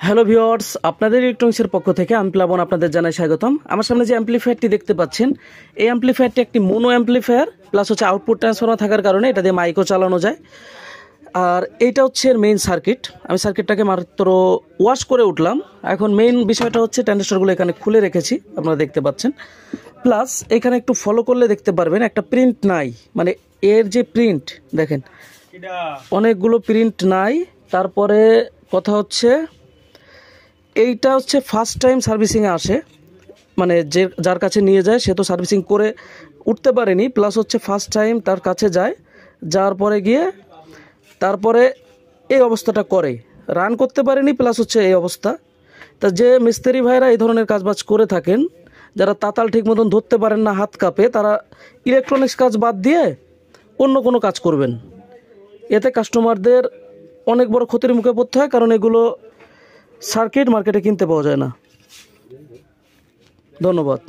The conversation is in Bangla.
হ্যালো ভিউয়ার্স, আপনাদের ইলেকট্রনিক্সের পক্ষ থেকে আমি প্লাবন আপনাদের জানাই স্বাগতম। আমার সামনে যে অ্যাম্পলিফায়ারটি দেখতে পাচ্ছেন, এই অ্যাম্পলিফায়ারটি একটি মোনো অ্যাম্পলিফায়ার প্লাস হচ্ছে আউটপুট ট্রান্সফর্মার থাকার কারণে এটা দিয়ে মাইকও চালানো যায়। আর এইটা হচ্ছে এর মেইন সার্কিট। আমি সার্কিটটাকে মাত্র ওয়াশ করে উঠলাম। এখন মেইন বিষয়টা হচ্ছে ট্রানজিস্টরগুলো এখানে খুলে রেখেছি, আপনারা দেখতে পাচ্ছেন। প্লাস এখানে একটু ফলো করলে দেখতে পারবেন একটা প্রিন্ট নাই, মানে এর যে প্রিন্ট দেখেন অনেকগুলো প্রিন্ট নাই। তারপরে কথা হচ্ছে এইটা হচ্ছে ফার্স্ট টাইম সার্ভিসিংয়ে আসে, মানে যার কাছে নিয়ে যায় সে তো সার্ভিসিং করে উঠতে পারেনি, প্লাস হচ্ছে ফার্স্ট টাইম তার কাছে যায়, যাওয়ার পরে গিয়ে তারপরে এই অবস্থাটা করে রান করতে পারেনি, প্লাস হচ্ছে এই অবস্থা। তা যে মিস্ত্রি ভাইরা এই ধরনের কাজবাজ করে থাকেন, যারা তাতাল ঠিক মতন ধরতে পারেন না, হাত কাঁপে, তারা ইলেকট্রনিক্স কাজ বাদ দিয়ে অন্য কোনো কাজ করবেন। এতে কাস্টমারদের অনেক বড় ক্ষতির মুখে পড়তে হয়, কারণ এগুলো সার্কিট মার্কেটে কিনতে পাওয়া যায় না। ধন্যবাদ।